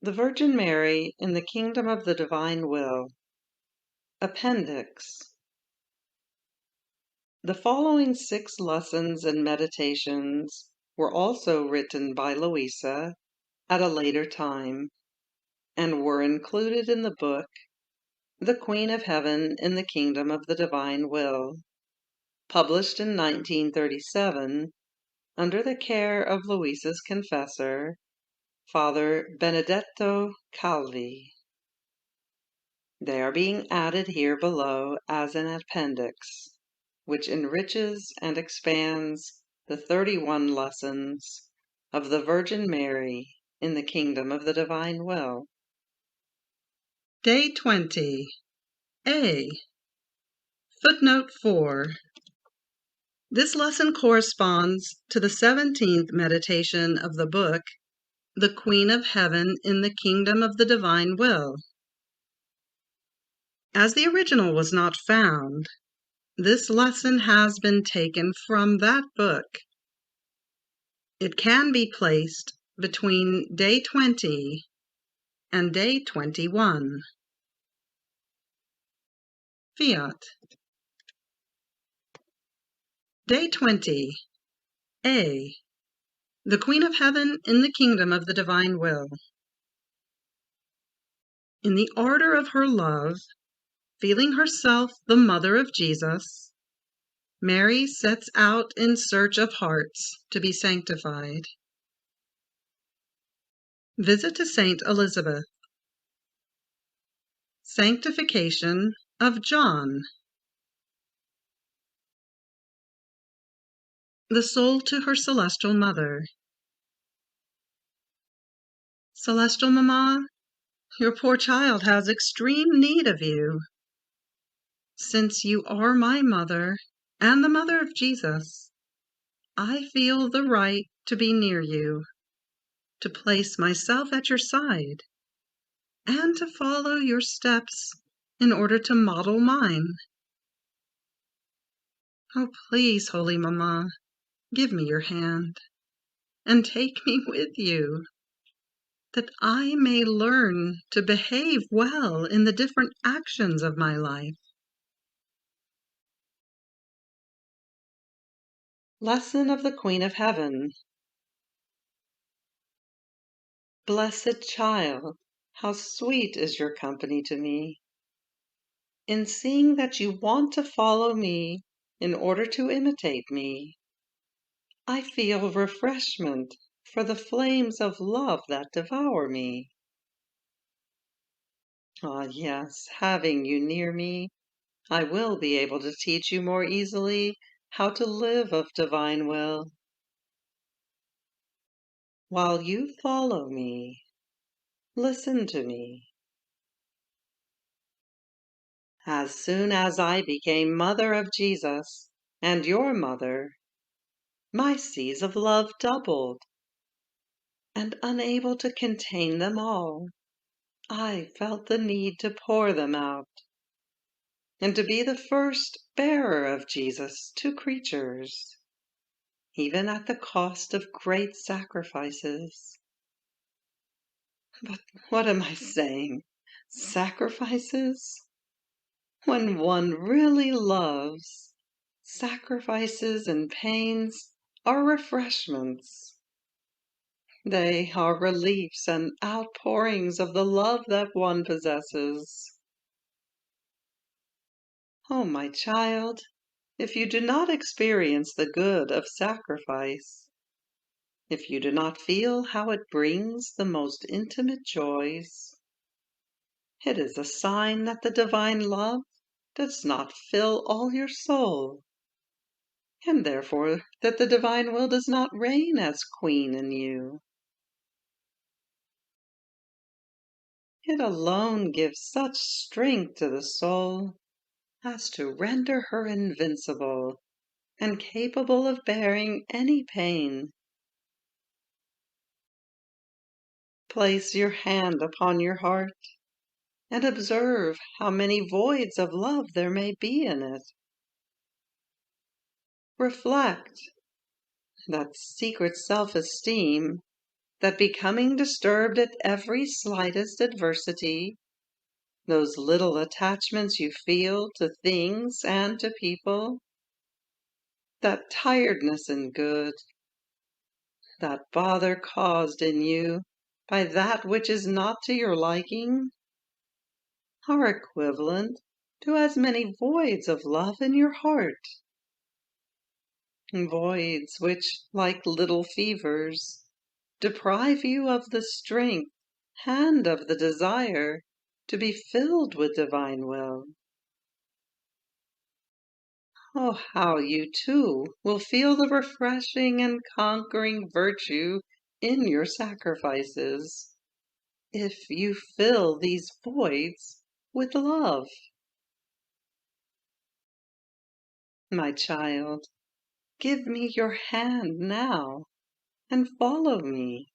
The Virgin Mary in the Kingdom of the Divine Will. Appendix. The following 6 lessons and meditations were also written by Luisa at a later time, and were included in the book The Queen of Heaven in the Kingdom of the Divine Will, published in 1937 under the care of Luisa's confessor, Father Benedetto Calvi. They are being added here below as an appendix, which enriches and expands the 31 lessons of the Virgin Mary in the Kingdom of the Divine Will. Day 20. A. Footnote 4. This lesson corresponds to the 17th meditation of the book, The Queen of Heaven in the Kingdom of the Divine Will. As the original was not found, this lesson has been taken from that book. It can be placed between day 20 and day 21. Fiat. Day 20. A. The Queen of Heaven in the Kingdom of the Divine Will. In the ardor of her love, feeling herself the mother of Jesus, Mary sets out in search of hearts to be sanctified. Visit to Saint Elizabeth. Sanctification of John. The soul to her celestial mother. Celestial Mamma, your poor child has extreme need of you. Since you are my mother and the mother of Jesus, I feel the right to be near you, to place myself at your side, and to follow your steps in order to model mine. Oh, please, Holy Mamma, give me your hand and take me with you, that I may learn to behave well in the different actions of my life. Lesson of the Queen of Heaven. Blessed child, how sweet is your company to me. In seeing that you want to follow me in order to imitate me, I feel refreshment for the flames of love that devour me. Ah, yes, having you near me, I will be able to teach you more easily how to live of divine will. While you follow me, listen to me. As soon as I became mother of Jesus and your mother, my seas of love doubled, and unable to contain them all, I felt the need to pour them out, and to be the first bearer of Jesus to creatures, even at the cost of great sacrifices. But what am I saying? Sacrifices? When one really loves, sacrifices and pains are refreshments. They are reliefs and outpourings of the love that one possesses. Oh, my child, if you do not experience the good of sacrifice, if you do not feel how it brings the most intimate joys, it is a sign that the divine love does not fill all your soul, and therefore that the divine will does not reign as queen in you. It alone gives such strength to the soul as to render her invincible and capable of bearing any pain. Place your hand upon your heart and observe how many voids of love there may be in it. Reflect that secret self-esteem that becoming disturbed at every slightest adversity, those little attachments you feel to things and to people, that tiredness in good, that bother caused in you by that which is not to your liking, are equivalent to as many voids of love in your heart, voids which, like little fevers, deprive you of the strength and of the desire to be filled with divine will. Oh, how you too will feel the refreshing and conquering virtue in your sacrifices, if you fill these voids with love. My child, give me your hand now and follow me,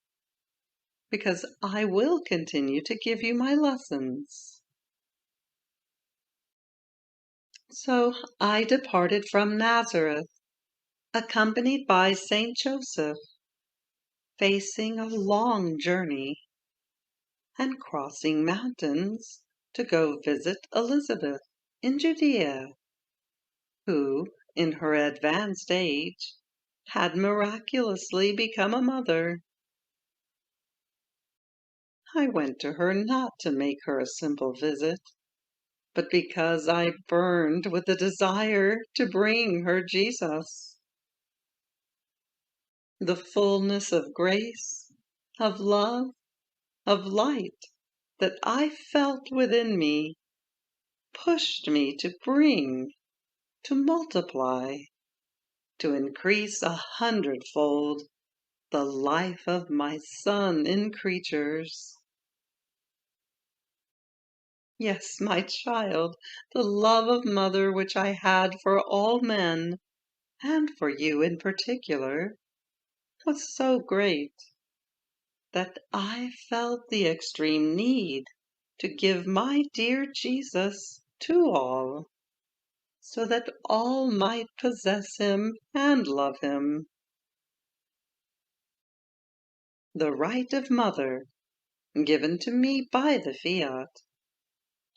because I will continue to give you my lessons. So I departed from Nazareth, accompanied by Saint Joseph, facing a long journey and crossing mountains to go visit Elizabeth in Judea, who, in her advanced age, had miraculously become a mother. I went to her not to make her a simple visit, but because I burned with the desire to bring her Jesus. The fullness of grace, of love, of light that I felt within me pushed me to bring, to multiply, to increase 100-fold the life of my Son in creatures. Yes, my child, the love of mother which I had for all men, and for you in particular, was so great that I felt the extreme need to give my dear Jesus to all, so that all might possess him and love him. The right of mother, given to me by the Fiat,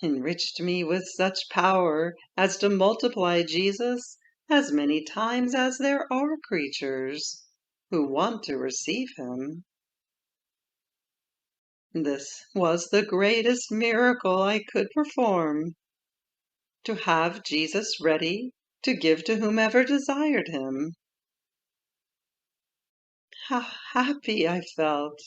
enriched me with such power as to multiply Jesus as many times as there are creatures who want to receive him. This was the greatest miracle I could perform, to have Jesus ready to give to whomever desired him. How happy I felt!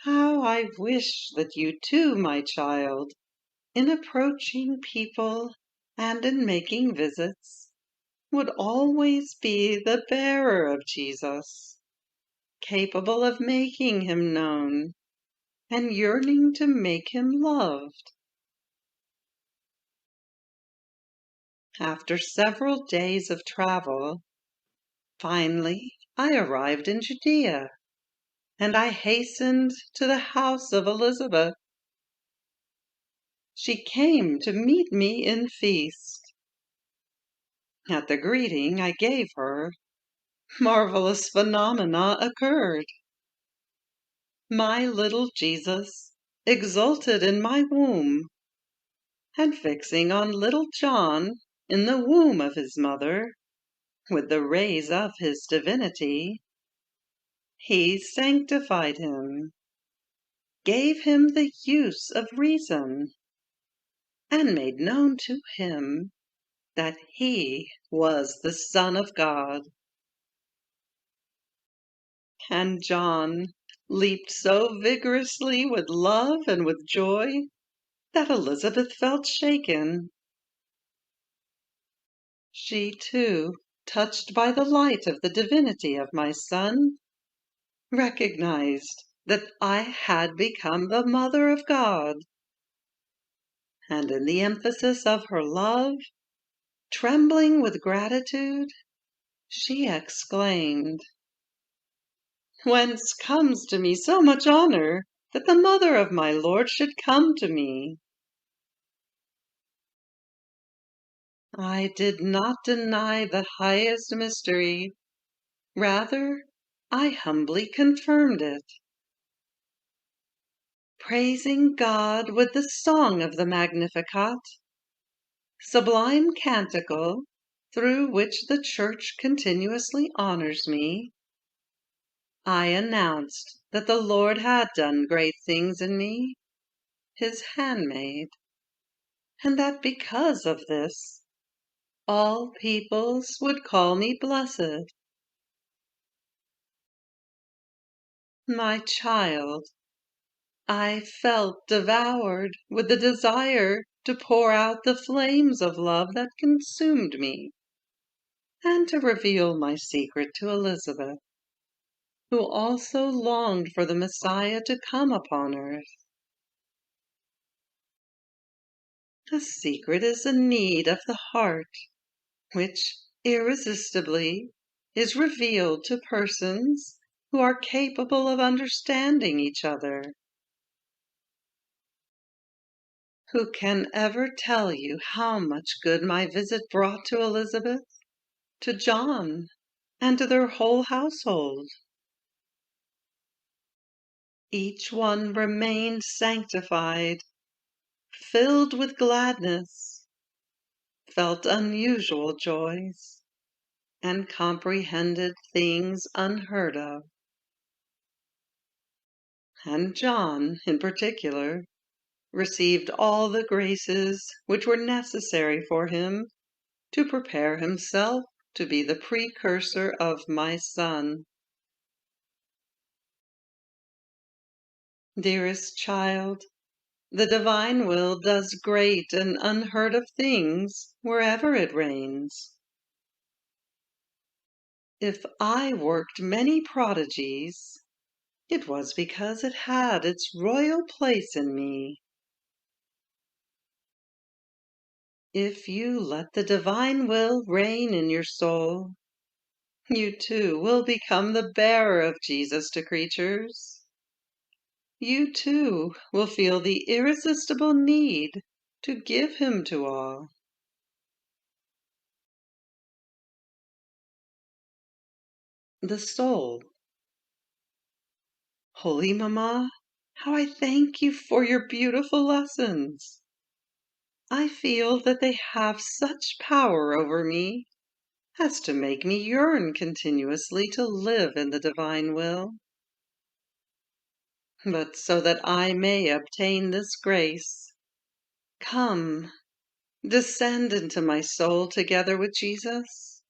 How I wish that you too, my child, in approaching people and in making visits, would always be the bearer of Jesus, capable of making him known and yearning to make him loved. After several days of travel, finally I arrived in Judea, and I hastened to the house of Elizabeth. She came to meet me in feast. At the greeting I gave her, marvelous phenomena occurred. My little Jesus exulted in my womb, and fixing on little John in the womb of his mother, with the rays of his divinity, he sanctified him, gave him the use of reason, and made known to him that he was the Son of God. And John leaped so vigorously with love and with joy that Elizabeth felt shaken. She too, touched by the light of the divinity of my Son, recognized that I had become the Mother of God, and in the emphasis of her love, trembling with gratitude, she exclaimed, "Whence comes to me so much honor that the mother of my Lord should come to me?" I did not deny the highest mystery. Rather, I humbly confirmed it, praising God with the song of the Magnificat, sublime canticle through which the Church continuously honors me. I announced that the Lord had done great things in me, his handmaid, and that because of this, all peoples would call me blessed. My child, I felt devoured with the desire to pour out the flames of love that consumed me, and to reveal my secret to Elizabeth, who also longed for the Messiah to come upon earth. The secret is a need of the heart, which irresistibly is revealed to persons who are capable of understanding each other. Who can ever tell you how much good my visit brought to Elizabeth, to John, and to their whole household? Each one remained sanctified, filled with gladness, felt unusual joys, and comprehended things unheard of. And John, in particular, received all the graces which were necessary for him to prepare himself to be the precursor of my Son. Dearest child, the divine will does great and unheard of things wherever it reigns. If I worked many prodigies, it was because it had its royal place in me. If you let the divine will reign in your soul, you too will become the bearer of Jesus to creatures. You too will feel the irresistible need to give him to all. The soul. Holy Mamma, how I thank you for your beautiful lessons. I feel that they have such power over me as to make me yearn continuously to live in the divine will. But so that I may obtain this grace, come, descend into my soul together with Jesus.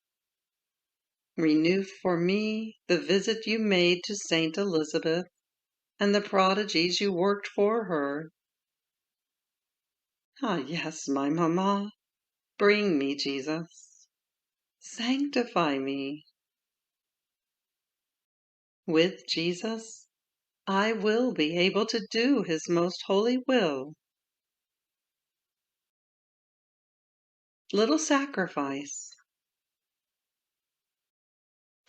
Renew for me the visit you made to Saint Elizabeth and the prodigies you worked for her. Ah, yes, my Mamma, bring me Jesus. Sanctify me. With Jesus, I will be able to do his most holy will. Little sacrifice.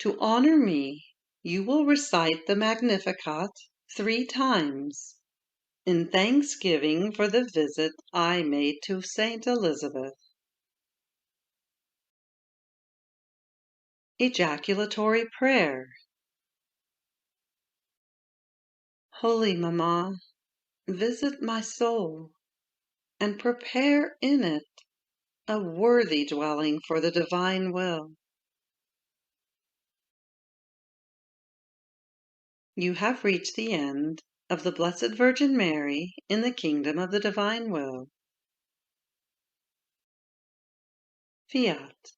To honor me, you will recite the Magnificat 3 times in thanksgiving for the visit I made to Saint Elizabeth. Ejaculatory prayer. Holy Mamma, visit my soul and prepare in it a worthy dwelling for the divine will. You have reached the end of the Blessed Virgin Mary in the kingdom of the divine will. Fiat.